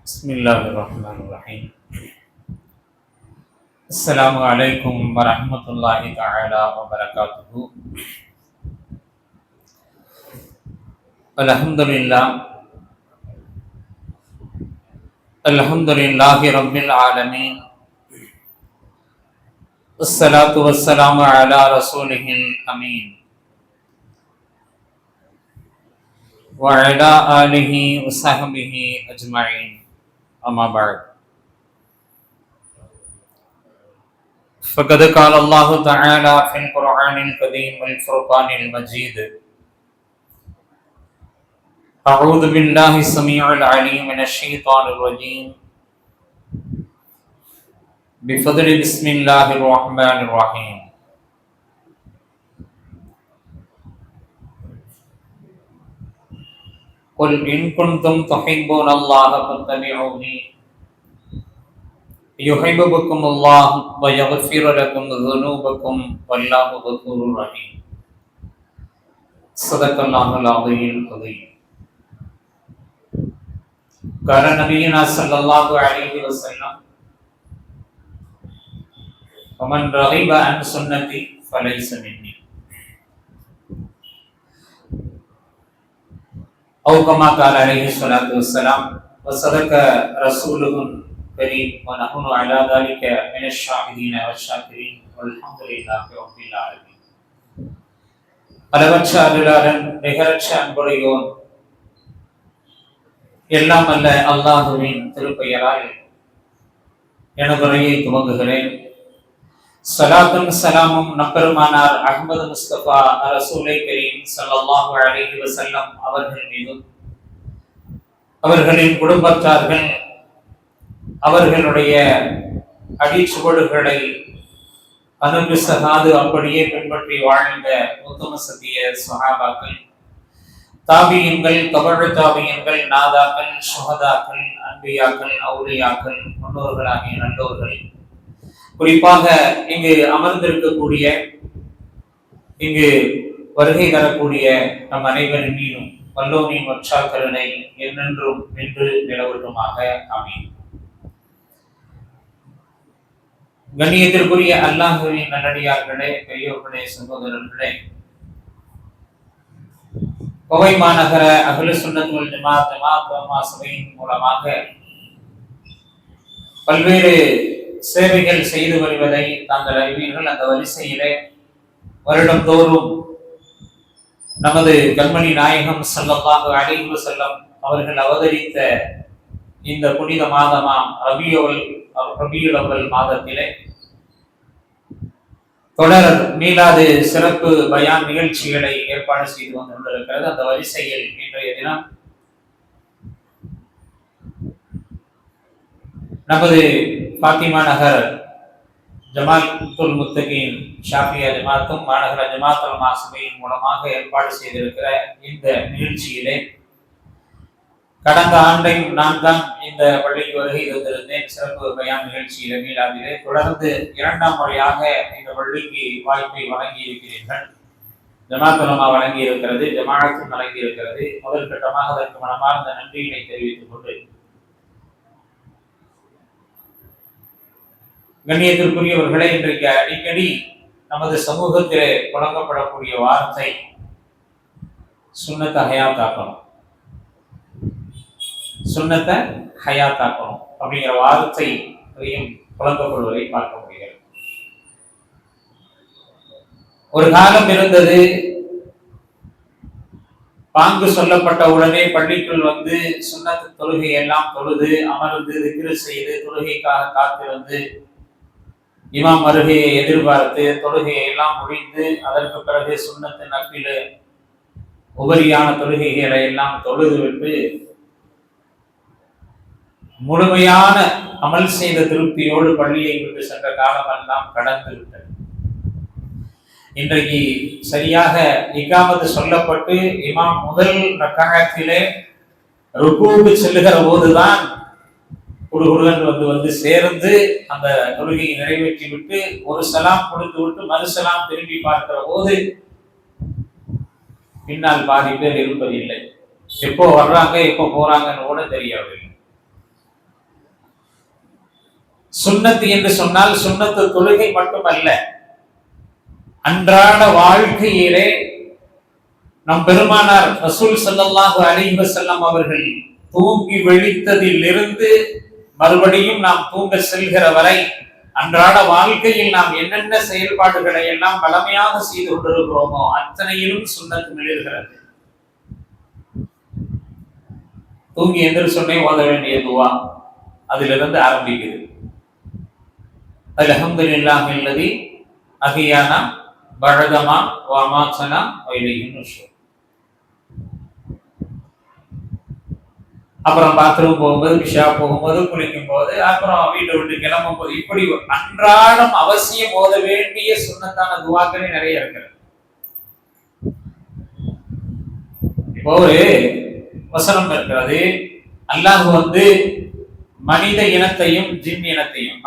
بسم الله الرحمن الرحيم. السلام عليكم ورحمة الله تعالى وبركاته. الحمد لله رب العالمين. الصلاة والسلام على رسوله الأمين وعلى آله وصحبه أجمعين. أما بعد، فقد قال الله تعالى في القرآن الكريم والفرقان المجيد: أعوذ بالله السميع العليم من الشيطان الرجيم، بفضل بسم الله الرحمن الرحيم. قل إن كنتم تحبون الله فاتبعوني يحببكم الله ويغفر لكم ذنوبكم والله غفور رحيم. صدق الله العظيم العظيم. قال نبينا صلى الله عليه وسلم: ومن رغب عن سنتي فليس مني. أو كما قال عليه الصلاة والسلام. وصدق رسوله الكريم ونحن على ذلك من الشاهدين والشاكرين والحمد لله رب العالمين. அளவற்ற அருளாளன் நிகரற்ற அன்புடையோன் எல்லாம் அல்ல அல்லாஹுவின் திருப்பெயரால் எனது உரையை துவங்குகிறேன். ஸலாத்தும் ஸலாமும் நப்பெருமானார் அஹ்மது முஸ்தபா ரசூலை கரீம் ஸல்லல்லாஹு அலைஹி வஸல்லம் அவர்கள் மீதும், அவர்களின் குடும்பத்தார்கள், அவர்களுடைய அடிச்சுவடுகளை அனுபிசகாது அப்படியே பின்பற்றி வாழ்ந்த உத்தம சத்திய சஹாபாக்கள், தாபியன்கள், தபழ தாபியன்கள், நாதாக்கள், சுஹதாக்கள், அன்பியாக்கள், அவுலியாக்கள், முன்னோர்களாகிய நல்லோர்கள், குறிப்பாக இங்கு அமர்ந்திருக்கக்கூடிய, இங்கு வருகை தரக்கூடிய நம் அனைவரின் மீதும் வல்லோனின் வற்றாக்கருணை என்றென்றும் நின்று நிலவட்டுமாக. ஆமீன். கண்ணியத்திற்குரிய அல்லாஹ்வின் நல்லடியார்களே, பெரியோர்களே, சகோதரர்களே, கோவை மாநகர அஹ்லு சுன்னத் வல் ஜமாஅத் சபையின் மூலமாக பல்வேறு சேவைகள் செய்து வருவதை தாங்கள் அறிவீர்கள். அந்த வரிசையிலே வருடந்தோறும் நமது கண்மணி நாயகம் ஸல்லல்லாஹு அலைஹி வஸல்லம் அவர்கள் அவதரித்த இந்த புனித மாதமாம் ரபியுல் அவ்வல் மாதத்திலே தொடர் மீலாது சிறப்பு பயான் நிகழ்ச்சிகளை ஏற்பாடு செய்து கொண்டிருக்கிறது. அந்த வரிசையில் இன்றைய தினம் நமது பாத்திமா நகர் ஜமாத்துல் முத்தகீன் ஷாஃபியா ஜமாத்தும் மாநகர ஜமாத்துல் மாசுமையின் மூலமாக ஏற்பாடு செய்திருக்கிற இந்த நிகழ்ச்சியிலே கடந்த ஆண்டையும் நான் தான் இந்த பள்ளிக்கு வருகை தந்திருந்தேன். சிறப்பு பயான் நிகழ்ச்சியில மீளாதிலே தொடர்ந்து இரண்டாம் முறையாக இந்த பள்ளிக்கு வாய்ப்பை வழங்கி இருக்கிறீர்கள். ஜமாத்துலமா வழங்கி இருக்கிறது, ஜமாஅத்தும் வழங்கி இருக்கிறது. முதல் கட்டமாக அதற்கு மனமார்ந்த நன்றியினை தெரிவித்துக் கொண்டு, கண்ணியத்திற்குரியவர்களே, இன்றைக்கு அடிக்கடி நமது சமூகத்திலே புழங்கப்படக்கூடிய வார்த்தை சுன்னத்தை ஹயாத்தாக்கணும், சுன்னத்தை ஹயாத்தாக்கணும் அப்படிங்கிற வார்த்தை அதையும் புழங்கப்படுவதை பார்க்க முடிகிறது. ஒரு காலம் இருந்தது, பாங்கு சொல்லப்பட்ட உடனே பள்ளிக்குள் வந்து சுன்னத்து தொழுகை எல்லாம் தொழுது அமர்ந்து திக்ரு செய்து தொழுகைக்காக காத்திருந்து இமாம் வருகையை எதிர்பார்த்து தொழுகையை எல்லாம் முடிந்து அதற்கு பிறகு சுன்னத்து நஃபில் உபரியான தொழுகைகளை எல்லாம் தொழுது விட்டு முழுமையான அமல் செய்த திருப்தியோடு பள்ளியை விட்டு சென்ற காலம் எல்லாம் கடந்து விட்டது. இன்றைக்கு சரியாக இகாமத்து சொல்லப்பட்டு இமாம் முதல் ரக்காயத்திலே ருக்கூவுக்கு செல்லுகிற போதுதான் குடுகுடுன்னு வந்து சேர்ந்து அந்த தொழுகையை நிறைவேற்றி விட்டு ஒரு சலாம் கொடுத்து விட்டு மறுசலாம் திரும்பி பார்க்கிற போது பின்னால் பாதி பேர் இருப்பதில்லை. எப்போ வர்றாங்க எப்போ போறாங்கன்னு கூட தெரியவில்லை. சுன்னத்து என்று சொன்னால் சுன்னத்து தொழுகை மட்டுமல்ல, அன்றாட வாழ்க்கையிலே நம் பெருமானார் ரசூல் ஸல்லல்லாஹு அலைஹி வஸல்லம் அவர்கள் தூங்கி விழித்ததில் இருந்து மறுபடியும் நாம் தூங்க செல்கிற வரை அன்றாட வாழ்க்கையில் நாம் என்னென்ன செயல்பாடுகளை எல்லாம் வளமையாக செய்து கொண்டிருக்கிறோமோ அத்தனையிலும் சுன்னத்து மிளிர்கிறது. தூங்கி என்று சொன்னே ஓத வேண்டிய துவா அதிலிருந்து ஆரம்பிக்குது. அல்ஹம்துலில்லாஹி அல்லதி அஹ்யானா பஅதமா வ அமாத்தனா வ இலைஹி நுஷூர். அப்புறம் பாத்ரூம் போகும்போது, விஷா போகும்போது, குளிக்கும் போது, அப்புறம் வீட்டை விட்டு கிளம்பும் போது, இப்படி அன்றாடம் அவசியம் ஓத வேண்டிய சுன்னத்தான துவாக்களே நிறைய இருக்கிறது. இப்போ ஒரு வசனம் இருக்கிறது, அல்லாஹ் மனித இனத்தையும் ஜின் இனத்தையும்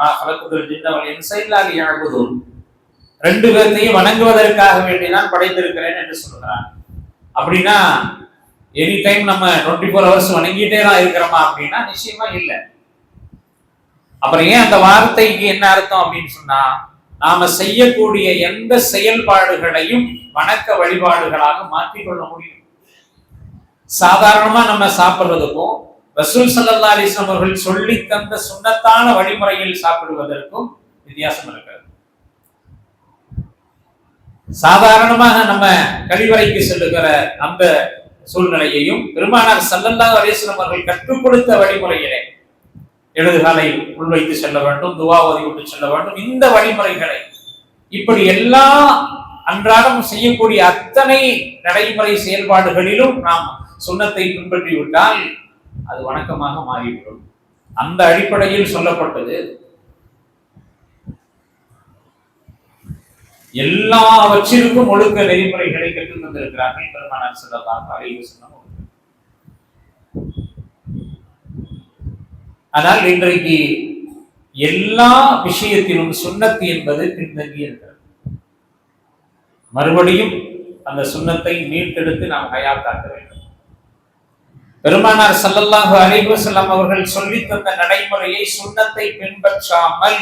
ரெண்டு பேர்த்தையும் வணங்குவதற்காக வேண்டிதான் படைத்திருக்கிறேன் என்று சொல்கிறான். அப்படின்னா எனி டைம் நம்ம 24 hours வணங்கிட்டே தான் இருக்கிறோமா அப்படின்னா நிச்சயமா இல்லை. அப்புறம் ஏன் அந்த வார்த்தைக்கு என்ன அர்த்தம் அப்படின்னு சொன்னா, நாம செய்யக்கூடிய எந்த செயல்பாடுகளையும் வணக்க வழிபாடுகளாக மாற்றிக்கொள்ள முடியும். சாதாரணமா நம்ம சாப்பிடுறதுக்கும் ரசூல் ஸல்லல்லாஹு அலைஹி வஸல்லம் அவர்கள் சொல்லி தந்த சுன்னத்தான வழிமுறையில் சாப்பிடுவதற்கும் வித்தியாசம் இருக்கிறது. சாதாரணமாக நம்ம கழிவறைக்கு செல்லுகிற அந்த சூழ்நிலையையும் பெருமானார் ஸல்லல்லாஹு அலைஹி வஸல்லம் அவர்கள் கற்றுக் கொடுத்த வழிமுறையிலே இடதுகாலை உள்வைத்து செல்ல வேண்டும், துவா ஓதி விட்டு செல்ல வேண்டும், இந்த வழிமுறைகளை இப்படி எல்லா அன்றாடம் செய்யக்கூடிய அத்தனை நடைமுறை செயல்பாடுகளிலும் நாம் சுன்னத்தை பின்பற்றி விட்டால் அது வணக்கமாக மாறிவிடும். அந்த அடிப்படையில் சொல்லப்பட்டது. எல்லாவற்றிற்கும் ஒழுக்க நெறிமுறைகளை கற்றுத் தந்திருக்கிறார்கள் பெருமானார் ஸல்லல்லாஹு அலைஹி வஸல்லம். ஆனால் இன்றைக்கு எல்லா விஷயத்திலும் சுன்னத்து என்பது பின்தங்கி இருக்கிறது. மறுபடியும் அந்த சுன்னத்தை மீட்டெடுத்து நாம் ஹயாத்தாக்க வேண்டும். பெருமானார் ஸல்லல்லாஹு அலைஹி வஸல்லம் அவர்கள் சொல்லி தந்த நடைமுறையை, சுன்னத்தை பின்பற்றாமல்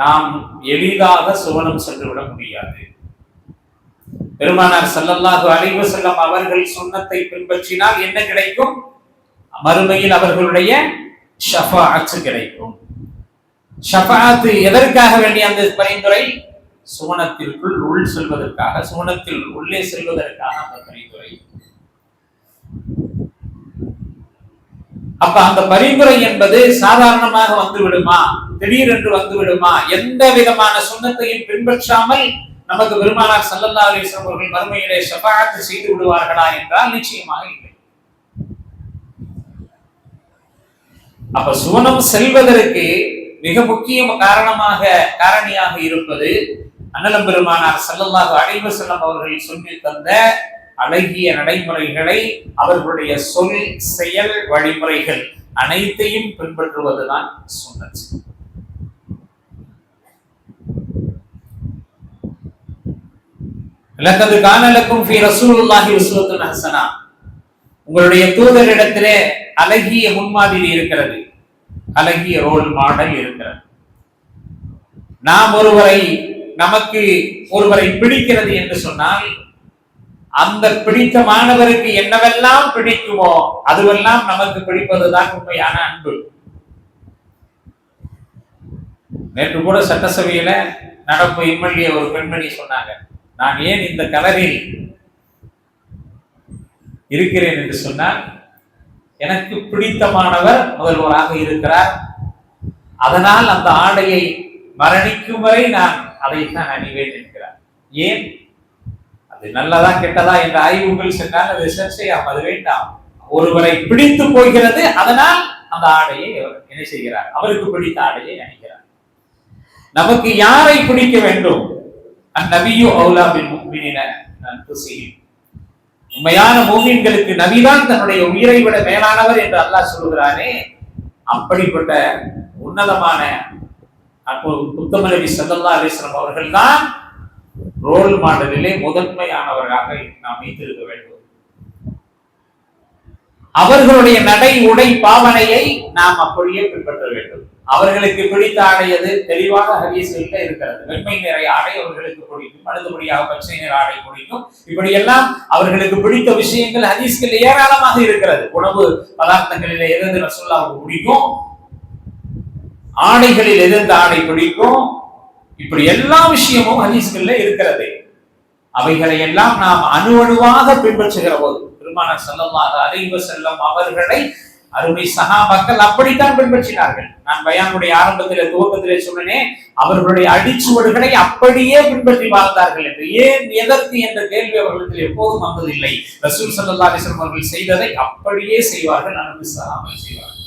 நாம் எளிதாக சுவனம் சென்றுவிட முடியாது. பெருமானார் ஸல்லல்லாஹு அலைஹி வஸல்லம் அவர்கள் சுன்னத்தை பின்பற்றினால் என்ன கிடைக்கும்? மறுமையில் அவர்களுடைய ஷஃபாஅத் கிடைக்கும். ஷஃபாஅத் எதற்காக வேண்டிய அந்த பரிந்துரை? சுவனத்திற்குள் உள் செல்வதற்காக, சுவனத்தில் உள்ளே செல்வதற்காக அந்த பரிந்துரை. அப்ப அந்த பரிந்துரை என்பது சாதாரணமாக வந்து விடுமா? திடீரென்று வந்து விடுமா? எந்த விதமான சுன்னத்தையும் பின்பற்றாமல் நமக்கு பெருமானார் ஸல்லல்லாஹு அலைஹி வஸல்லம் அவர்கள் மறுமையிலே ஷஃபாஅத் செய்து விடுவார்களா என்றால் நிச்சயமாக இல்லை. அப்ப சுவனம் செல்வதற்கு மிக முக்கிய காரணியாக இருப்பது அண்ணலம் பெருமானார் ஸல்லல்லாஹு அலைஹி வஸல்லம் அவர்கள் சொல்லி தந்த அழகிய நடைமுறைகளை, அவர்களுடைய சொல் செயல் வழிமுறைகள் அனைத்தையும் பின்பற்றுவதுதான் சுன்னத். லகத் கான லக்கும் ஃபீ ரசூலுல்லாஹி உஸ்வத்துன் ஹஸனா. உங்களுடைய தூதரிடத்திலே அழகிய முன்மாதிரி இருக்கிறது, அழகிய ரோல் மாடல் இருக்கிறது. நாம் நமக்கு ஒருவரை பிடிக்கிறது என்று சொன்னால் அந்த பிடித்த மாணவருக்கு என்னவெல்லாம் பிடிக்குமோ அதுவெல்லாம் நமக்கு பிடிப்பதுதான் உண்மையான அன்பு. நேற்று கூட சட்டசபையில நடப்பு எம்எல்ஏ ஒரு பெண்மணி சொன்னாங்க, நான் ஏன் இந்த கலரில் இருக்கிறேன் என்று சொன்னால் எனக்கு பிடித்தமானவர் முதல்வராக இருக்கிறார், அதனால் அந்த ஆடையை மரணிக்கும் வரை நான் அதைத்தான் அணிவேன் என்கிறார். ஏன்? அது நல்லதா கெட்டதா என்ற ஆய்வுகள் சென்றால் அது சர்ச்சையாகும், அது வேண்டாம். ஒருவரை பிடித்து போகிறது, அதனால் அந்த ஆடையை என்ன செய்கிறார்? அவருக்கு பிடித்த ஆடையை அணிகிறார். நமக்கு யாரை பிடிக்க வேண்டும்? அந்நபியு அவுலா பில் முஃமினீன அன்ஃபுஸிஹிம். உண்மையான மூமின்களுக்கு நபிதான் தன்னுடைய உயிரை விட மேலானவர் என்று அல்லாஹ் சொல்கிறானே, அப்படிப்பட்ட உன்னதமான உத்தம நபி ஸல்லல்லாஹு அலைஹி வஸல்லம் அவர்கள் தான் ரோல் மாடலிலே முதன்மையானவராக நாம் வைத்திருக்க வேண்டும். அவர்களுடைய நடை உடை பாவனையை நாம் அப்படியே பின்பற்ற வேண்டும். அவர்களுக்கு பிடித்த ஆடை அது தெளிவாக ஹதீஸ்ல இருக்கிறது. வெண்மை நிற ஆடை அவர்களுக்கு பிடிக்கும், அடுத்தபடியாக பச்சை நிற ஆடை பிடிக்கும். இப்படி எல்லாம் அவர்களுக்கு பிடித்த விஷயங்கள் ஹதீஸ்கள் ஏராளமாக இருக்கிறது. உணவு பதார்த்தங்களில் எது ரசூலுல்லாஹ்வுக்கு பிடிக்கும், ஆடைகளில் எந்த ஆடை பிடிக்கும், இப்படி எல்லா விஷயமும் ஹதீஸ்கள்ல இருக்கிறது. அவைகளை எல்லாம் நாம் அணுவணுவாக பின்பற்றுகிற போது பெருமானார் ஸல்லல்லாஹு அலைஹி வஸல்லம் அவர்களை அருமை சஹாபாக்கள் அப்படித்தான் பின்பற்றினார்கள். நான் பயானுடைய ஆரம்பத்திலே துவக்கத்திலே சொன்னேன், அவர்களுடைய அடிச்சுவடுகளை அப்படியே பின்பற்றி வாழ்ந்தார்கள் என்று. ஏன், எதற்கு என்ற கேள்வி அவர்களுக்கு எப்போதும் வந்ததில்லை. ரசூல் ஸல்லல்லாஹு அலைஹி வஸல்லம் அவர்கள் செய்ததை அப்படியே செய்வார்கள், அருமை சஹாபாக்கள் செய்வார்கள்.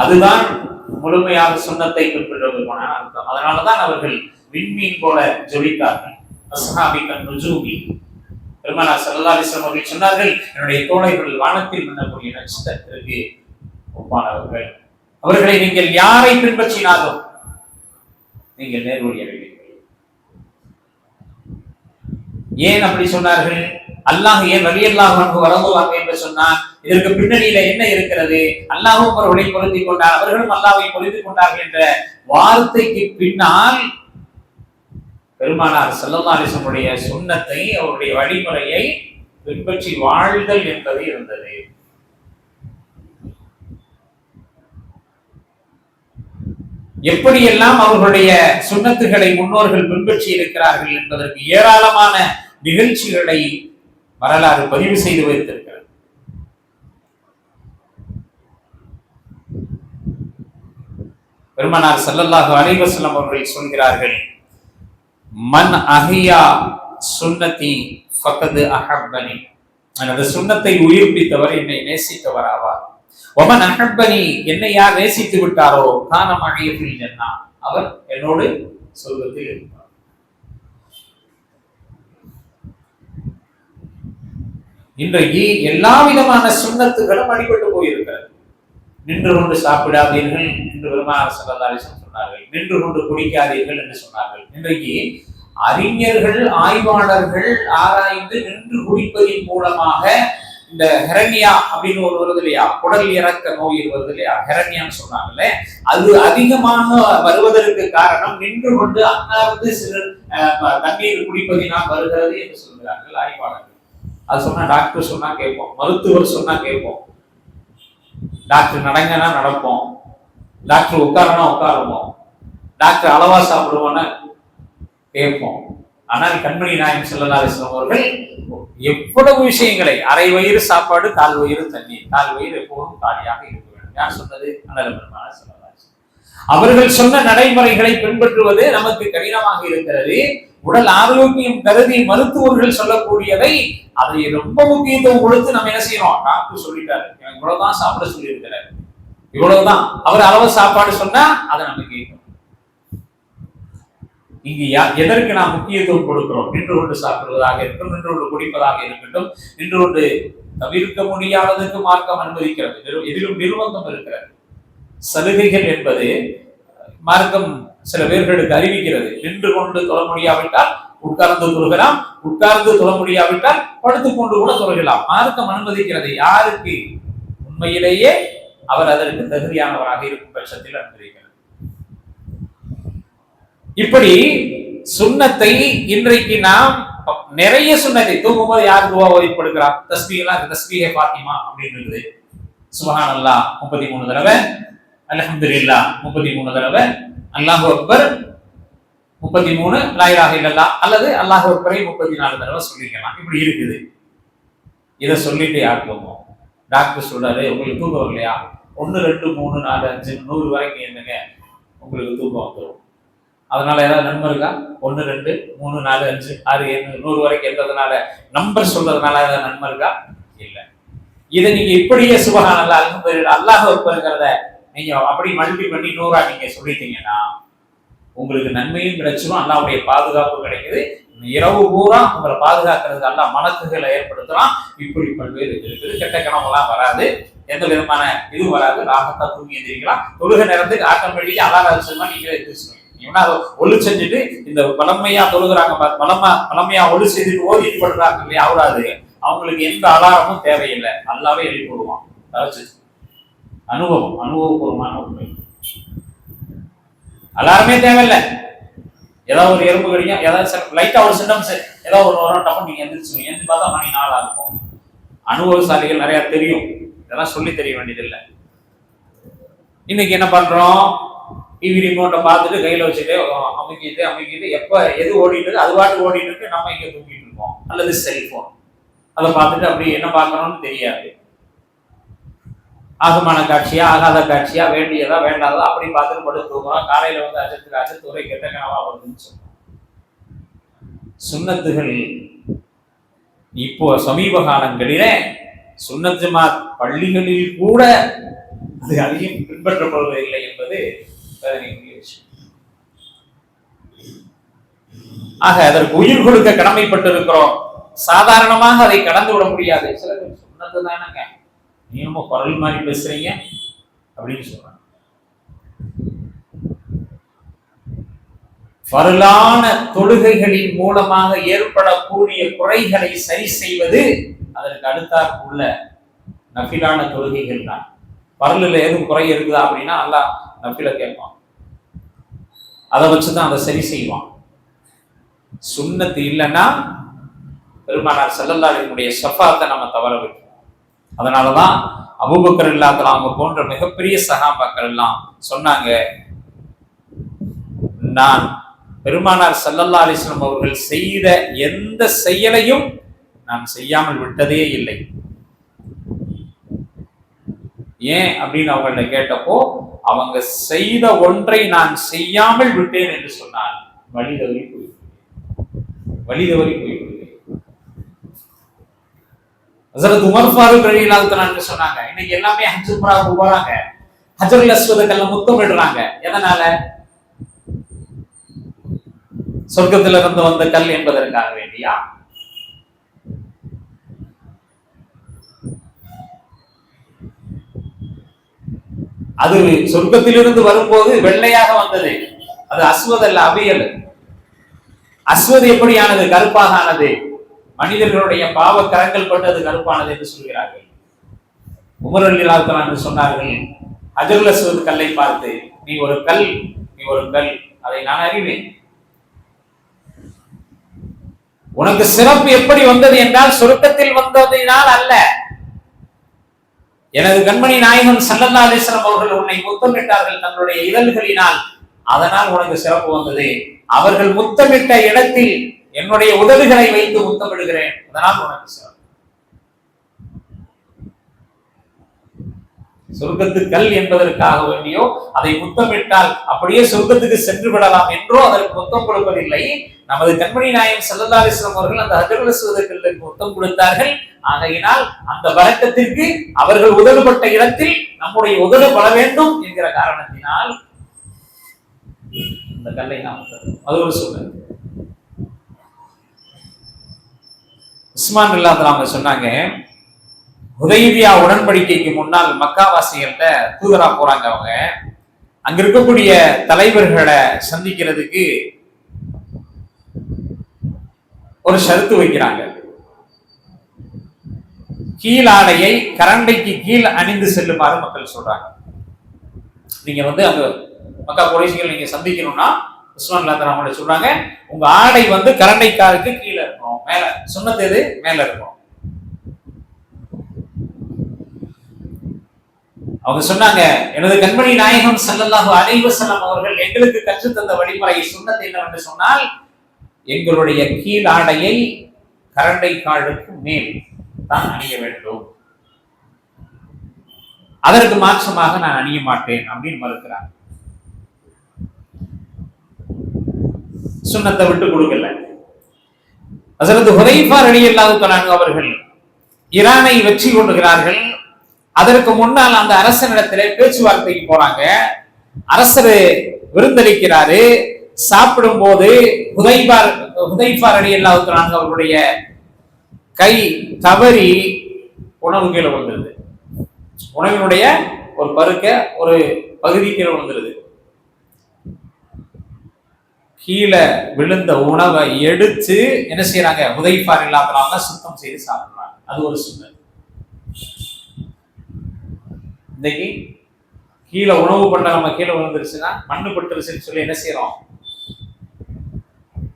அதுதான் முழுமையாக சுன்னத்தை பின்பற்றுவதற்கான அர்த்தம். அதனாலதான் அவர்கள் விண்மீன் போல ஜொலித்தார்கள். அஸ்ஹாபிகன் நுஜூமி, பெருமானார் ஸல்லல்லாஹு அலைஹி வஸல்லம் அவர்கள் சொன்னார்கள், என்னுடைய தோழர்கள் வானத்தில் மின்னக்கூடிய நட்சத்திரத்திற்கு ஒப்பானவர்கள். அவர்களை நீங்கள் யாரை பின்பற்றினாலும் நீங்கள் நேர்வழி அடைவீர்கள். ஏன் அப்படி சொன்னார்கள்? அல்லாஹ் ஏன் ரலியல்லாஹு அன்ஹு வரதுவாங்க என்று சொன்னார்? இதற்கு பின்னணியில என்ன இருக்கிறது? அல்லாஹ்வும் அவர்களை பொருந்திக் கொண்டார், அவர்களும் அல்லாஹ்வை பொருந்திக் கொண்டார்கள் என்ற வார்த்தைக்கு பின்னால் பெருமானார் ஸல்லல்லாஹு அலைஹி வஸல்லம் சுன்னத்தை, அவருடைய வழிமுறையை பின்பற்றி வாழ்தல் என்பது இருந்தது. எப்படியெல்லாம் அவர்களுடைய சுன்னத்துகளை முன்னோர்கள் பின்பற்றி இருக்கிறார்கள் என்பதற்கு ஏராளமான நிகழ்ச்சிகளை வரலாறு பதிவு செய்து வைத்திருக்கிறது. பெருமானார் ஸல்லல்லாஹு அலைஹி வஸல்லம் அவர்கள் சொல்கிறார்கள், மன் அஹியா சுன்னதி ஃபகத் அஹப்பனி, அந்த சுன்னத்தை உயிர்ப்பித்தவர் என்னை நேசித்தவர் ஆவார். வமன் அஹப்பனி, என்னை யார் நேசித்து விட்டாரோ கான மஅஇ ஃபில் ஜன்னah, அவர் என்னோடு சொர்க்கத்தில் இருப்பார். இன்றைக்கு எல்லா விதமான சுன்னத்துகளும் அடிபட்டு போயிருக்கிறது. நின்று கொண்டு சாப்பிடாதீர்கள் என்று பெருமானார் ஸல்லல்லாஹு அலைஹி வஸல்லம் சொன்னார்கள். நின்று கொண்டு குடிக்காதீர்கள் என்று சொன்னார்கள். இன்றைக்கு அறிஞர்கள், ஆய்வாளர்கள் ஆராய்ந்து நின்று குடிப்பதின் மூலமாக இந்த ஹெரனியா அப்படின்னு ஒரு வருது இல்லையா, குடல் இறக்க நோய் வருது இல்லையா, ஹெரனியான்னு சொன்னாங்கல்ல, அது அதிகமாக வருவதற்கு காரணம் நின்று கொண்டு அன்னார்ந்து சிறு தண்ணீர் குடிப்பதினால் வருகிறது என்று சொல்கிறார்கள் ஆய்வாளர்கள். அது சொன்னா டாக்டர் சொன்னா கேட்போம், மருத்துவர் சொன்னா கேட்போம், டாக்டர் நடங்கன்னா நடப்போம், டாக்டர் உட்காரனா உட்காருவோம், டாக்டர் அளவா சாப்பிடுவோன்னு கேட்போம். ஆனால் கண்மணி நாயகம் ஸல்லல்லாஹு அலைஹி வஸல்லம் அவர்கள் எவ்வளவு விஷயங்களை, அரை வயிறு சாப்பாடு, கால் வயிறு தண்ணீர், கால் வயிறு எப்போதும் காலியாக இருக்க வேண்டும். யார் சொன்னது? அண்ணல் பெருமானார் ஸல்லல்லாஹு அலைஹி வஸல்லம். அவர்கள் சொன்ன நடைமுறைகளை பின்பற்றுவது நமக்கு கடினமாக இருக்கிறது. உடல் ஆரோக்கியம் கருதி மருத்துவர்கள் சொல்லக்கூடியதை அதை ரொம்ப முக்கியத்துவம் கொடுத்து நம்ம என்ன செய்யறோம்? டாக்டர் சொல்லிட்டாரு, இவ்வளவுதான் சாப்பிட சொல்லி இருக்கிறார், இவ்வளவுதான், அவர் அளவு சாப்பாடு சொன்னா அதை நம்ம கேட்கணும். இங்கு எதற்கு நாம் முக்கியத்துவம் கொடுக்கிறோம்? நின்று கொண்டு சாப்பிடுவதாக இருக்கட்டும், நின்று கொண்டு குடிப்பதாக இருக்கட்டும், நின்று கொண்டு தவிர்க்க முடியாததுக்கு மார்க்கம் அனுமதிக்கிறது. எதிலும் நிர்பந்தம் இருக்கிறது. சலுகைகள் என்பது மார்க்கம் சில பேர்களுக்கு அறிவிக்கிறது. நின்று கொண்டு தொழ முடியாவிட்டால் உட்கார்ந்து தொழுகலாம், உட்கார்ந்து தொழ முடியாவிட்டால் படுத்துக் கொண்டு கூட தொழுகலாம். மார்க்கம் அனுமதிக்கிறது. யாருக்கு உண்மையிலேயே அவர் அதற்கு தகுதியானவராக இருக்கும் பட்சத்தில் அனுமதிக்கிறது. இப்படி சுன்னத்தை இன்றைக்கு நாம் நிறைய சுன்னத்தை, தூங்கும்போது யார் துவா ஓதிப்படுகிறார்? தஸ்பீஹ், தஸ்பீஹே ஃபாத்திமா அப்படின்னு இருக்குது. சுப்ஹானல்லாஹ் 33 தடவை, அல்ஹம்துலில்லாஹ் 33 தடவை, அல்லாஹு அக்பர் 33, லா இலாஹ இல்லல்லாஹ் அல்லது அல்லாஹு அக்பரை 34 தடவை சொல்லிக்கலாம். இப்படி இருக்குது. இதை சொல்லிட்டு யார் தூங்கும்? டாக்டர் சொல்றாரு, உங்களுக்கு தூக்கம் வரலையா? 1, 2, 3, 4, 5, 100 வரைக்கும் என்னங்க உங்களுக்கு தூக்கம் வந்துடும். அதனால ஏதாவது நன்மை இருக்கா? 1, 2, 3, 4, 5, 6, 7, 100 வரைக்கும் என்றதுனால நம்பர் சொல்றதுனால ஏதாவது நன்மை இருக்கா? இல்லை. இதை நீங்க இப்படியே சுப்ஹானல்லாஹ் அல்ஹம்துலில்லாஹ் அல்லாஹு அக்பர்ங்கிறத நீங்க அப்படி மல்டிப்ளை பண்ணி 100 நீங்க சொல்லிட்டீங்கன்னா உங்களுக்கு நன்மையும் கிடைச்சிடும், அல்லாஹ்வுடைய பாதுகாப்பு கிடைக்குது. இரவு பூரா உங்களை பாதுகாக்கிறதுக்கு அல்லாஹ் மலக்குகளை ஏற்படுத்தலாம். இப்படி பல்வேறு இருக்குது. கெட்ட கனவுலாம் வராது, எந்த விதமான இதுவும் வராது. ராகத்தா தூங்கி எந்திரிக்கலாம். தொழுகை நேரத்துக்கு ஆட்டோமேட்டிக்கா அல்லாஹ் அல்சமா நீங்களே எந்திரிச்சுக்கணும். ஒளி செஞ்சுட்டு இந்த பழமையா தொழுகிறாங்க, பழமையா ஒளி செய்துட்டு ஓதிட்டு படுறாங்க இல்லையா, அவராது அவங்களுக்கு எந்த அலாரமும் தேவையில்லை, நல்லாவே எழுப்பி விடுவான். அனுபவபூர்வமான உண்மை. அலாரமே தேவையில்லை. ஏதாவது ஒரு எறும்பு கடிக்கும், ஏதாவது லைட்டா ஒரு சிம்டம்ஸ் ஏதாவது ஒரு வரும், டப்பம் நீங்க எந்திரிச்சுருவீங்க. எந்திரிச்சு பார்த்தா மணி 4 இருக்கும். அனுபவசாலிகள் நிறைய தெரியும், இதெல்லாம் சொல்லி தெரிய வேண்டியதில்லை. இன்னைக்கு என்ன பண்றோம், டிவி ரிமோட்டை பார்த்துட்டு கையில வச்சுட்டு அமைக்கிட்டு எப்ப எது ஓடிட்டு இருக்கு அது பாட்டு ஓடிட்டு இருக்கு, நம்ம இங்க தூக்கிட்டு இருக்கோம். அல்லது செல்போன் அதை பார்த்துட்டு அப்படி என்ன பார்க்கணும்னு தெரியாது. ஆகமான காட்சியா ஆகாத காட்சியா, வேண்டியதா வேண்டாதா அப்படி பார்த்துட்டு படுத்து தூங்குறோம். காலையில வந்து அஜத்துக்கு ஒரே கெட்ட கனவா வருதுன்னு சொல்றோம். சுன்னத்துகள் இப்போ சமீப காலங்களிலே சுன்னத் ஜமாத் பள்ளிகளில் கூட அது அதிகம் பின்பற்றப்படுவதில்லை என்பது வேதனைக்குரிய விஷயம். ஆக அதற்கு உயிர் கொடுக்க கடமைப்பட்டிருக்கிறோம். சாதாரணமாக அதை கடந்து விட முடியாது. சில பேர் சுன்னத்து தானங்க, நீங்க குரல் மாதிரி பேசுறீங்க அப்படின்னு சொல்றாங்க. பரலான தொழுகைகளின் மூலமாக ஏற்படக்கூடிய குறைகளை சரி செய்வது அதற்கு அடுத்தாற்புள்ள நஃபிலான தொழுகைகள் தான். பரலில் எதுவும் குறை இருக்குதா அப்படின்னா அல்லாஹ் நஃபில கேட்பான், அதை வச்சுதான் அதை சரி செய்வான். சுன்னத்து இல்லைன்னா பெருமானார் ஸல்லல்லாஹு அலைஹி வஸல்லம் ஷஃபாத்தை நம்ம தவற விட்டோம். அதனாலதான் அபூபக்கர் ரலியல்லாஹு அவங்க போன்ற மிகப்பெரிய சஹாபாக்கள் எல்லாம் சொன்னாங்க, நான் பெருமானார் ஸல்லல்லாஹு அலைஹி வஸல்லம் அவர்கள் செய்த எந்த செயலையும் நான் செய்யாமல் விட்டதே இல்லை. ஏன் அப்படின்னு அவங்கள்ட்ட கேட்டப்போ, அவங்க செய்த ஒன்றை நான் செய்யாமல் விட்டேன் என்று சொன்னார். வழிதவறி போய்விடுவேன். ஹஜ்ரத் உமர் ஃபாரூக் ரலியல்லாஹு தஆலா சொன்னாங்க, இன்னைக்கு எல்லாமே ஹஜ் உம்ராவுக்கு போறாங்க, ஹஜ்ருல் அஸ்வதுக்கு முத்தமிடுறாங்க. எதனால? சொர்க்கத்தில் இருந்து வந்த கல் என்பதற்காக வேண்டியா? அது சொர்க்கத்திலிருந்து வரும்போது வெள்ளையாக வந்தது, அது அஸ்வத் அல்ல, அபியல். அஸ்வது எப்படியானது? கருப்பாக ஆனது. மனிதர்களுடைய பாவ கரங்கள் பட்டது கருப்பானது என்று சொல்கிறார்கள். உமர் ரலியல்லாஹு தஆலா என்று சொன்னார்கள், ஹஜ்ருல் அஸ்வத் கல்லை பார்த்து, நீ ஒரு கல், அதை நான் அறிவேன். உனக்கு சிறப்பு எப்படி வந்தது என்றால் சொர்க்கத்தில் வந்ததினால் அல்ல, எனது கண்மணி நாயகம் ஸல்லல்லாஹு அலைஹி வஸல்லம் அவர்கள் உன்னை முத்தமிட்டார்கள் தன்னுடைய இதழ்களினால், அதனால் உனக்கு சிறப்பு வந்தது. அவர்கள் முத்தமிட்ட இடத்தில் என்னுடைய உதடுகளை வைத்து முத்தமிடுகிறேன், அதனால் உனக்கு சிறப்பு. சொர்க்கத்து கல் என்பதற்காக வேண்டியோ அதை முத்தமிட்டால் அப்படியே சொர்க்கத்துக்கு சென்று விடலாம் என்றோ அதற்கு முத்தம் கொடுப்பதில்லை. நமது கண்மணி நாயகம் ஸல்லல்லாஹு அலைஹி வஸல்லம் அவர்கள் அந்த ஹஜ்ருல் அஸ்வத் கல்லுக்கு முத்தம் கொடுத்தார்கள். ஆகையினால் அந்த வரக்கத்திற்கு அவர்கள் உதடுபட்ட இடத்தில் நம்முடைய உதடு பட வேண்டும் என்கிற காரணத்தினால் அந்த கல்லை நாம் அது ஒரு சூழல். உஸ்மான் ரலியல்லாஹு தஆலா சொன்னாங்க, ஹுதைபியா உடன்படிக்கைக்கு முன்னால் மக்காவாசிகள்கிட்ட தூதரா போறாங்க. அவங்க அங்க இருக்கக்கூடிய தலைவர்களை சந்திக்கிறதுக்கு ஒரு ஷரத்து வைக்கிறாங்க. கீழாடையை கரண்டைக்கு கீழ் அணிந்து செல்லுமாறு மக்கள் சொல்றாங்க. நீங்க வந்து அங்க மக்கா குறைஷிகள் நீங்க சந்திக்கணும்னா உஸ்மான் ரலியல்லாஹு தஆலா சொல்றாங்க, உங்க ஆடை வந்து கரண்டைக்காருக்கு கீழே இருக்கணும், மேல சுன்னத்து எது மேல இருக்கணும். அவங்க சொன்னாங்க, எனது கண்மணி நாயகம் ஸல்லல்லாஹு அலைஹி வஸல்லம் அவர்கள் எங்களுக்கு கற்றுத்தந்த வழிமுறை சுன்னத் என்னவென்று சொன்னால், எங்களுடைய கீழ் ஆடையை கரண்டை காலுக்கு மேல் தான் அணிய வேண்டும், அதற்கு மாற்றமாக நான் அணிய மாட்டேன் அப்படின்னு மறுக்கிறாங்க. சுன்னத்தை விட்டு கொடுக்கல. ஹஜ்ரத் ஹுதைஃபா ரலியல்லாஹு தஆலா அவர்கள் ஈரானை வெற்றி கொள்கிறார்கள். அதற்கு முன்னால் அந்த அரசனிடத்திலே பேச்சுவார்த்தைக்கு போறாங்க. அரசர் விருந்தளிக்கிறாரு. சாப்பிடும் போது ஹுதைஃபா ரலியல்லாஹு தஆலா அவருடைய கை தவறி உணவு கீழே விழுந்துருது. உணவினுடைய ஒரு பருக்க ஒரு பகுதி கீழே விழுந்துருது. கீழே விழுந்த உணவை எடுத்து என்ன செய்யறாங்க, ஹுதைஃபா ரலியல்லாஹு தஆலா சுத்தம் செய்து சாப்பிடுறாங்க. அது ஒரு சுன்னத். இன்னைக்கு கீழே உணவு பண்ண நம்ம கீழே விழுந்துருச்சுன்னா மண்ணு பட்டுருச்சுன்னு சொல்லி என்ன செய்யறோம்?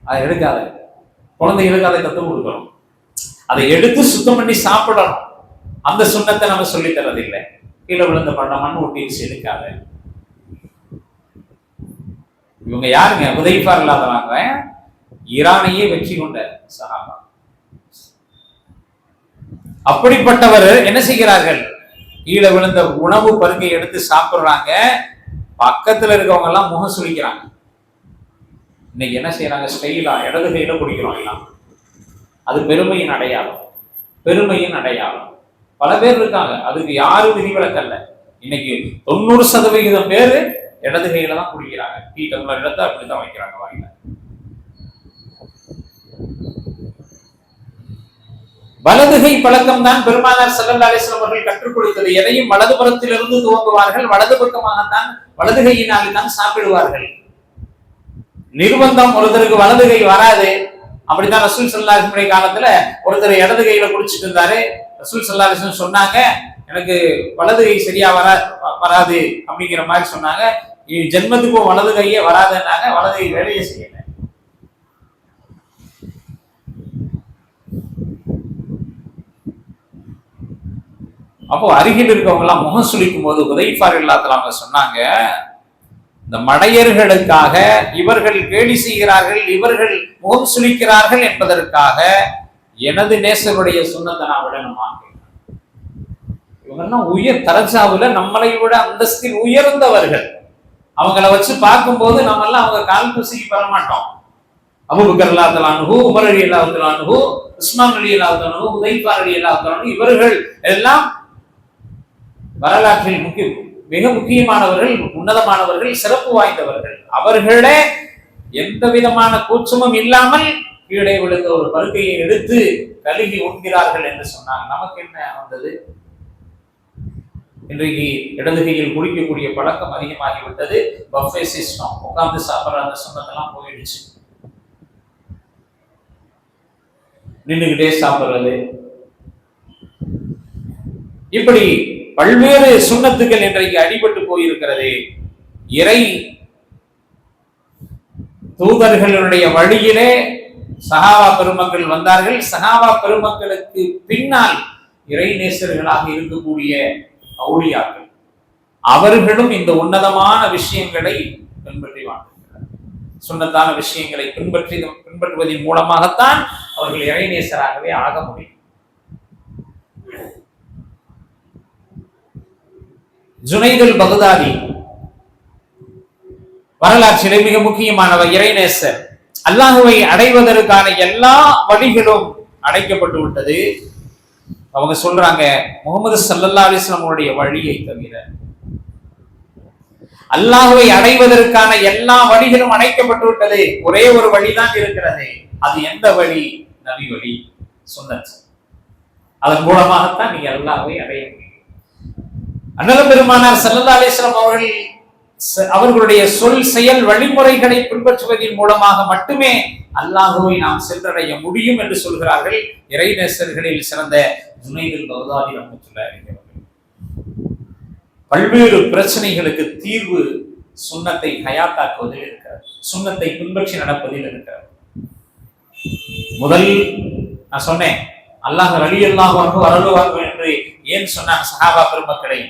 அதை எடுக்காத, குழந்தைகளுக்கு அதை கற்றுக் கொடுக்கணும். அதை எடுத்து சுத்தம் பண்ணி சாப்பிடணும். அந்த சுண்ணத்தை நம்ம சொல்லி தரதில்லை. கீழே விழுந்த பண்ண மண் ஒட்டிச்சு எடுக்காத. இவங்க யாருங்க? ஹுதைஃபா இல்லாதவங்க, ஈரானையே வெற்றி கொண்ட சஹாபா. அப்படிப்பட்டவர் என்ன செய்கிறார்கள்? கீழே விழுந்த உணவு பருங்கை எடுத்து சாப்பிடுறாங்க. பக்கத்துல இருக்கவங்க எல்லாம் முகம் சுழிக்கிறாங்க. இன்னைக்கு என்ன செய்யறாங்க? ஸ்டைலா இடது கையில குடிக்கிறோம் எல்லாம். அது பெருமையின் அடையாளம், பெருமையின் அடையாளம். பல பேர் இருக்காங்க, அதுக்கு யாரும் விதிவிலக்கல்ல. இன்னைக்கு 90% பேரு இடது கையில தான் குடிக்கிறாங்க. டீ டம்ளர் இடத்த அப்படித்தான் வைக்கிறாங்க வாயில. வலதுகை பழக்கம் தான் பெருமானார் ஸல்லல்லாஹு அலைஹி வஸல்லம் அவர்கள் கற்றுக் கொடுத்தது. எதையும் வலது புறத்திலிருந்து துவங்குவார்கள், வலது பக்கமாகத்தான் வலது கையினால் தான் சாப்பிடுவார்கள். நிர்பந்தம் ஒருத்தருக்கு வலது கை வராது. அப்படித்தான் ரசூல் ஸல்லல்லாஹு அலைஹி வஸல்லம் காலத்துல ஒருத்தர் இடது கையில குடிச்சிட்டு இருந்தாரு. ரசூல் ஸல்லல்லாஹு அலைஹி வஸல்லம் சொன்னாங்க, எனக்கு வலது கை சரியா வராது அப்படிங்கிற மாதிரி சொன்னாங்க. ஜென்மத்துக்கும் வலது கையே வராதுன்னாங்க. வலது கை வேலையை செய்யல. அப்போ அருகில் இருக்கவங்க எல்லாம் முகம் சுளிக்கும் போது ஹுதைஃபா ரலியல்லாஹு சொன்னாங்க, இந்த மடையர்களுக்காக இவர்கள் கேலி செய்கிறார்கள், இவர்கள் முகம் சுளிக்கிறார்கள் என்பதற்காக எனது நேசருடைய சுன்னத்தை நான் விடணுமா? இவங்கெல்லாம் உயர் தரஜாவுல நம்மளை விட அந்தஸ்தில் உயர்ந்தவர்கள். அவங்கள வச்சு பார்க்கும்போது நம்ம எல்லாம் அவங்க கால் தூசிக்கு பெற மாட்டோம். அபூபக்கர் ரலியல்லாஹு அன்ஹு, உமர் ரலியல்லாஹு அன்ஹு, உஸ்மான் ரலியல்லாஹு அன்ஹு, ஹுதைஃபா ரலியல்லாஹு அன்ஹு, இவர்கள் எல்லாம் வரலாற்றில் மிக முக்கியமானவர்கள், உன்னதமானவர்கள், சிறப்பு வாய்ந்தவர்கள். அவர்களே எந்த விதமான கூச்சமும் இல்லாமல் கீழே விழுந்த ஒரு பருக்கையை எடுத்து கழுகி உண்கிறார்கள் என்று சொன்னாங்க. நமக்கு என்ன வந்தது? இன்றைக்கு இடது கையில் குடிக்கக்கூடிய பழக்கம் அதிகமாகிவிட்டது. பஃபே சிஸ்டம், உட்கார்ந்து சாப்பிட்ற அந்த சுண்ணத்தெல்லாம் போயிடுச்சு. நின்றுகிட்டே சாப்பிடுறது, இப்படி பல்வேறு சுண்ணத்துகள் இன்றைக்கு அடிபட்டு போயிருக்கிறது. இறை தூதர்களுடைய வழியிலே சஹாபா பெருமக்கள் வந்தார்கள். சஹாபா பெருமக்களுக்கு பின்னால் இறை நேசர்களாக இருக்கக்கூடிய அவுலியாக்கள், அவர்களும் இந்த உன்னதமான விஷயங்களை பின்பற்றி வாழ்ந்தார்கள். சுன்னத்தான விஷயங்களை பின்பற்றுவதன் மூலமாகத்தான் அவர்கள் இறை நேசராகவே ஆக முடியும். ஜுனைதுல் பக்தாதி வரலாற்றிலே மிக முக்கியமானவர், இறைநேசர். அல்லாஹுவை அடைவதற்கான எல்லா வழிகளும் அடைக்கப்பட்டு விட்டது. அவங்க சொல்றாங்க, முகமது ஸல்லல்லாஹு அலைஹி வஸல்லம் வழியை தவிர அல்லாஹுவை அடைவதற்கான எல்லா வழிகளும் அடைக்கப்பட்டு விட்டது. ஒரே ஒரு வழிதான் இருக்கிறது. அது எந்த வழி? நபி வழி, சுன்னத். அதன் மூலமாகத்தான் நீங்க அல்லாஹுவை அடைய முடியும். அண்ணல் பெருமானார் ஸல்லல்லாஹு அலைஹி வஸல்லம் அவர்களுடைய சொல் செயல் வழிமுறைகளை பின்பற்றுவதன் மூலமாக மட்டுமே அல்லாஹுவை நாம் சென்றடைய முடியும் என்று சொல்கிறார்கள் இறைநேசர்களில் சிறந்த ஜுனைதுல் பக்தாதி ரஹ்மத்துல்லாஹி அலைஹி. பல்வேறு பிரச்சனைகளுக்கு தீர்வு சுன்னத்தை ஹயாத்தாக்குவதில் இருக்கிறது, சுன்னத்தை பின்பற்றி நடப்பதில் இருக்கிறது. முதல் நான் சொன்னேன், அல்லாஹ் ரலியல்லாஹு அன்ஹு அருளுவாங்க என்று ஏன் சொன்னாங்க? சஹாபா பெருமக்களை,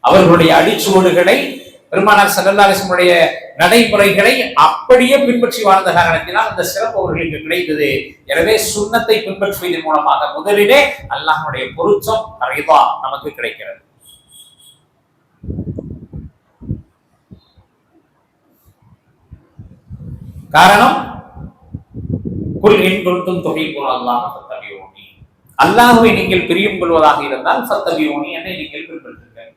அவர்களுடைய அடிச்சுவடுகளை, பெருமானார் ஸல்லல்லாஹு அலைஹி வஸல்லம் நடைமுறைகளை அப்படியே பின்பற்றி வாழ்ந்த காரணத்தினால் அந்த சிறப்பு அவர்களுக்கு கிடைத்தது. எனவே சுன்னத்தை பின்பற்றுவதன் மூலமாக முதலிலே அல்லாஹ்வுடைய பொருத்தம், ரிதா நமக்கு கிடைக்கிறது. காரணம், குல் இன் குன்தும் துஹிப்பூன அல்லாஹ் ஃபத்தபிஊனி, அல்லாஹ்வை நீங்கள் பிரியம் கொள்வதாக இருந்தால் ஃபத்தபிஊனி, என்னை நீங்கள் பின்பற்றுங்கள்.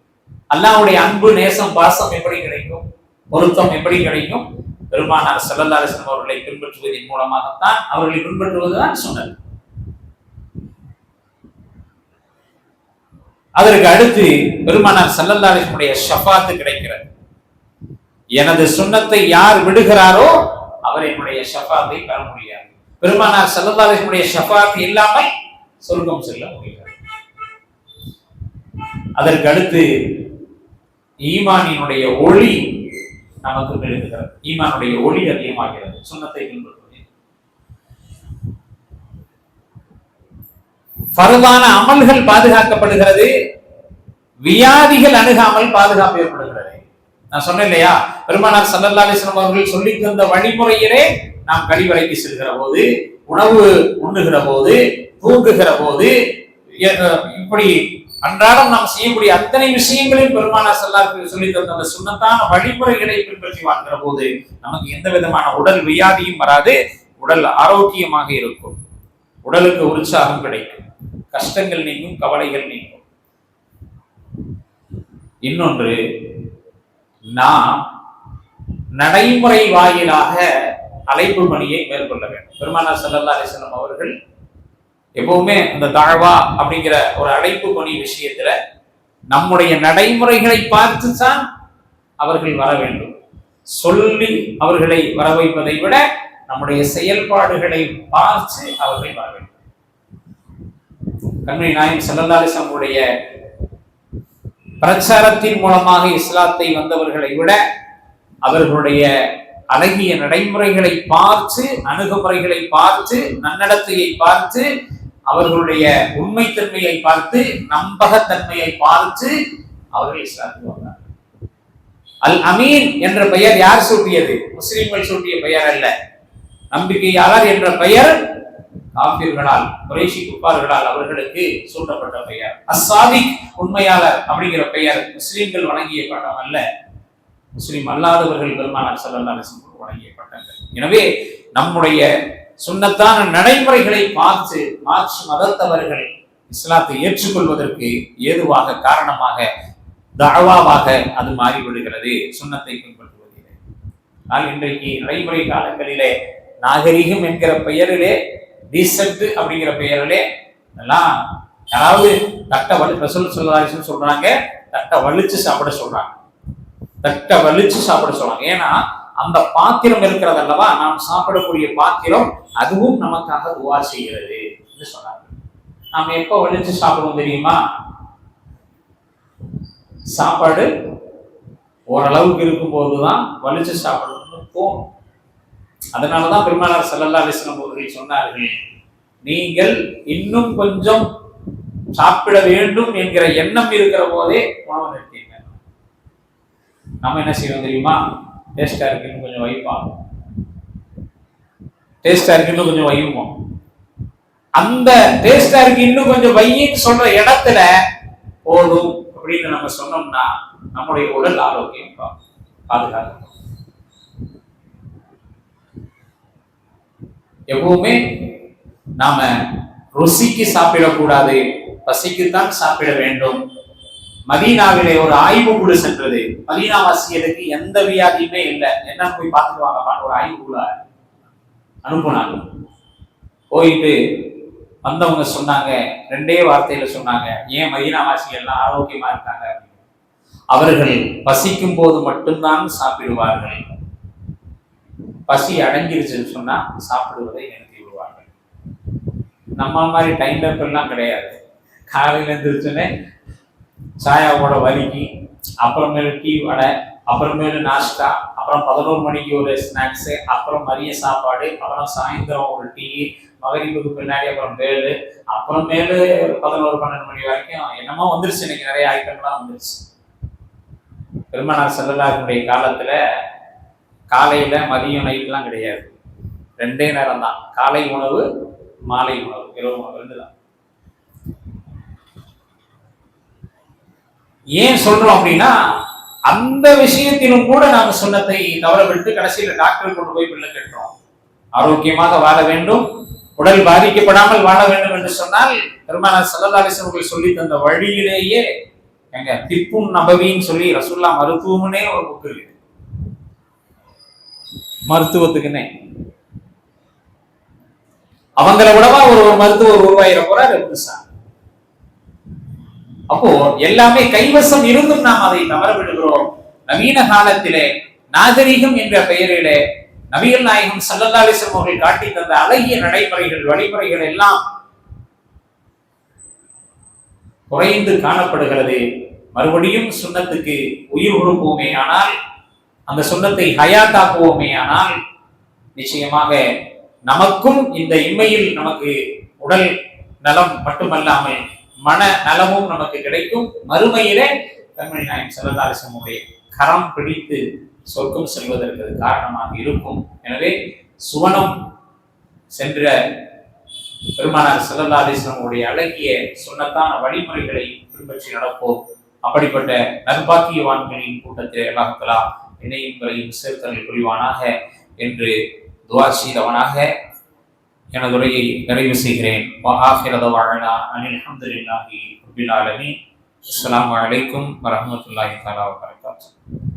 அல்லாஹ்வுடைய அன்பு, நேசம், பாசம் எப்படி கிடைக்கும்? பொருத்தம் எப்படி கிடைக்கும்? பெருமானார் ஸல்லல்லாஹு அலைஹி வஸல்லம் அவர்களை பின்பற்றுவதன் மூலமாகத்தான். அவர்களை பின்பற்றுவதுதான் சுன்னத். அதற்கு அடுத்து பெருமானார் ஸல்லல்லாஹு அலைஹி வஸல்லம் ஷஃபாத் கிடைக்கிறது. எனது சுன்னத்தை யார் விடுகிறாரோ அவர் என்னுடைய ஷஃபாத்தை பெற முடியாது. பெருமானார் ஸல்லல்லாஹு அலைஹி வஸல்லம் ஷஃபாத் இல்லாமல் சொர்க்கம் செல்ல முடிகிறது. அதற்கு அடுத்து ஈமானினுடைய ஒளி நமக்கு பெருகுகிறது. ஈமானுடைய ஒளி அதிகமாகிறது சுன்னத்தை பின்பற்றுவது. ஃபர்தான அமல்கள் பாதுகாக்கப்படுகிறது, வியாதிகள் அணுகாமல் பாதுகாப்பு ஏற்படுகிறது. நான் சொன்னேன் இல்லையா, பெருமானார் ஸல்லல்லாஹு அலைஹி வஸல்லம் அவர்கள் சொல்லி தந்த வழிமுறையிலே நாம் கழிவறைக்கு செல்கிற போது, உணவு உண்ணுகிற போது, தூங்குகிற போது, இப்படி அன்றாடம் நாம் செய்யக்கூடிய அத்தனை விஷயங்களையும் பெருமானார் ஸல்லல்லாஹு அலைஹி வஸல்லம் சொல்லி தந்த அந்த சுன்னத்தான வழிமுறைகளை பின்பற்றி வாழ்கிற போது நமக்கு எந்த விதமான உடல் வியாதியும் வராது, உடல் ஆரோக்கியமாக இருக்கும், உடலுக்கு உற்சாகம் கிடைக்கும், கஷ்டங்கள் நீங்கும், கவலைகள் நீங்கும். இன்னொன்று, நாம் நடைமுறை வாயிலாக அழைப்பு பணியை மேற்கொள்ள வேண்டும். பெருமானார் ஸல்லல்லாஹு அலைஹி வஸல்லம் அவர்கள் எப்பவுமே அந்த தாழ்வா அப்படிங்கிற ஒரு அழைப்பு பணி விஷயத்துல நம்முடைய நடைமுறைகளை பார்த்து தான் அவர்கள் வர வேண்டும். சொல்லி அவர்களை வர வைப்பதை விட நம்முடைய செயல்பாடுகளை பார்த்து அவர்கள் வர வேண்டும். கண்மணி நாயகம் ஸல்லல்லாஹு அலைஹி வஸல்லம் உடைய பிரச்சாரத்தின் மூலமாக இஸ்லாத்தை வந்தவர்களை விட அவர்களுடைய அழகிய நடைமுறைகளை பார்த்து, அணுகுமுறைகளை பார்த்து, நன்னடத்தையை பார்த்து, அவர்களுடைய உண்மைத்தன்மையை பார்த்து, நம்பகத்தன்மையை பார்த்து அவர்கள் இஸ்லாத்துக்கு வந்தார்கள். அல் அமீன் என்ற பெயர் யார் சூட்டியது? முஸ்லிம்கள் சூட்டிய பெயர் அல்ல. நம்பிக்கையாளர் என்ற பெயர் காபிர்களால், குறைஷி குப்பார்களால் அவர்களுக்கு சூட்டப்பட்ட பெயர். அஸ்ஸாதிக், உண்மையாளர் அப்படிங்கிற பெயர் முஸ்லிம்கள் வழங்கிய பட்டம் அல்ல, முஸ்லிம் அல்லாதவர்கள் பெருமானார் ஸல்லல்லாஹு அலைஹி வஸல்லம் வழங்கிய பட்டங்கள். எனவே நம்முடைய சுன்னத்தான நடைமுறைகளை பார்த்து மாற்று மதத்தவர்கள் இஸ்லாத்தை ஏற்றுக்கொள்வதற்கு ஏதுவாக, காரணமாக, தஅவாவாக அது மாறிவிடுகிறது சுன்னத்தை பின்பற்றுவதிலே. ஆனால் இன்றைக்கு நடைமுறை காலங்களிலே நாகரீகம் என்கிற பெயரிலே, டீசென்ட் அப்படிங்கிற பெயரிலே எல்லாம் யாராவது தட்டை ரசூல் ஸல்லல்லாஹு அலைஹி வஸல்லம் சொல்றாங்க, தட்டை வலிச்சு சாப்பிட சொல்றாங்க, தட்டை வலிச்சு சாப்பிட சொல்றாங்க. ஏன்னா அந்த பாத்திரம் இருக்கிறது அல்லவா, நாம் சாப்பிடக்கூடிய பாத்திரம், அதுவும் நமக்காக துஆ செய்கிறது என்று சொன்னாங்க. நாம் எப்ப வலிச்சு சாப்பிடுவோம் தெரியுமா? சாப்பாடு ஓரளவுக்கு இருக்கும் போதுதான் வலிச்சு சாப்பிடணும்னு தோணும். அதனாலதான் பெருமானார் ஸல்லல்லாஹு அலைஹி வஸல்லம் அவர்கள் சொன்னார்கள், நீங்கள் இன்னும் கொஞ்சம் சாப்பிட வேண்டும் என்கிற எண்ணம் இருக்கிற போதே உணவு நிறுத்தீங்க. நம்ம என்ன செய்வோம் தெரியுமா? டேஸ்டா இருக்குன்னு கொஞ்சம் வைப்பாங்க, டேஸ்டா இருக்குன்னு கொஞ்சம் வைப்போம். அந்த டேஸ்டா இருக்கு இன்னும் கொஞ்சம் வையின்னு சொல்ற இடத்துல போதும் அப்படின்னு நம்ம சொன்னோம்னா நம்முடைய உடல் ஆரோக்கியம் பாதுகாக்கும். எப்பவுமே நாம ருசிக்கு சாப்பிடக்கூடாது, பசிக்குத்தான் சாப்பிட வேண்டும். மதீனாவிலே ஒரு ஆய்வு குழு சென்றது. மதீனா வாசிகளுக்கு எந்த வியாதியுமே இல்லை, என்ன போய் பார்த்துட்டு வாங்கப்பான்னு ஒரு ஆய்வு குழு அனுப்புனாங்க. போயிட்டு வந்தவங்க சொன்னாங்க, ரெண்டே வார்த்தையில சொன்னாங்க, ஏன் மதீனா வாசிகள்லாம் ஆரோக்கியமா இருக்காங்க? அவர்கள் பசிக்கும் போது மட்டும்தான் சாப்பிடுவார்கள், பசி அடங்கிருச்சுன்னு சொன்னா சாப்பிடுவதை நிறுத்தி விடுவார்கள். நம்ம மாதிரி டைம் டேப் எல்லாம் கிடையாது. காலையில எழுந்திரிச்சுன்னே சாயாவோட வலிக்கு, அப்புறமேலு டீ வடை, அப்புறமேலு நாஷ்டா, அப்புறம் 11 மணிக்கு ஒரு ஸ்நாக்ஸு, அப்புறம் மதிய சாப்பாடு, அப்புறம் சாயந்தரம் ஒரு டீ, மகரிபுக்கு பின்னாடி அப்புறம் பேலு, அப்புறமேலு 11-12 மணி வரைக்கும் என்னமோ வந்துருச்சு. இன்னைக்கு நிறைய ஐட்டம்லாம் வந்துருச்சு. பெருமானார் ஸல்லல்லாஹு அலைஹி வஸல்லம் காலத்துல காலையில மதியம் நைட்லாம் கிடையாது, 2 நேரம் தான். காலை உணவு, மாலை உணவு, இரவு உணவு 2 தான். ஏன் சொல்றோம் அப்படின்னா, அந்த விஷயத்திலும் கூட நாம சுன்னத்தை தவற விட்டு கடைசியில டாக்டர் கொண்டு போய் பிள்ளை கட்டுறோம். ஆரோக்கியமாக வாழ வேண்டும், உடல் பாதிக்கப்படாமல் வாழ வேண்டும் என்று சொன்னால் பெருமானார் ஸல்லல்லாஹு அலைஹி வஸல்லம் சொல்லி தந்த வழியிலேயே எங்க திப்புன் நபவின்னு சொல்லி ரசூலுல்லாஹ் மருத்துவம்னே ஒரு புக் இருக்கு, மருத்துவத்துக்குன்னே. அவங்கள விடவா ஒரு மருத்துவர் உருவாயிர போறாரு புதுசா. அப்போ எல்லாமே கைவசம் இருந்தும் நாம் அதை தவற விடுகிறோம். நவீன காலத்திலே நாகரீகம் என்ற பெயரிலே நபிகள் நாயகம் ஸல்லல்லாஹு அலைஹி வஸல்லம் அவர்கள் காட்டி தந்த அழகிய நடைமுறைகள், வழிமுறைகள் எல்லாம் குறைந்து காணப்படுகிறது. மறுபடியும் சுன்னத்துக்கு உயிர் கொடுப்போமே ஆனால், அந்த சுன்னத்தை ஹயாத்தாக்குவோமே ஆனால், நிச்சயமாக நமக்கும் இந்த இம்மையில் நமக்கு உடல் நலம் மட்டுமல்லாமல் மன நலமும் நமக்கு கிடைக்கும். மறுமையிலே கண்மணி நாயகம் ஸல்லல்லாஹு அலைஹி வஸல்லம் கரம் பிடித்து சொர்க்கம் செல்வதற்கு காரணமாக இருக்கும். எனவே சுவனம் சென்ற பெருமானார் ஸல்லல்லாஹு அலைஹி வஸல்லம் அழகிய சுன்னத்தான வழிமுறைகளை பின்பற்றி நடப்போம். அப்படிப்பட்ட நற்பாக்கியவான்களின் கூட்டத்தில் அல்லாஹ் தஆலா என்னையும் உங்களையும் சேர்த்தல் புரிவானாக என்று துஆ செய்தவனாக எனது உரையை நிறைவு செய்கிறேன். வஆகிரு தஅவானா அனில் ஹம்துலில்லாஹி ரப்பில் ஆலமீன். அஸ்ஸலாமு அலைக்கும் வரஹ்மத்துல்லாஹி தஆலா வபரகாத்துஹு.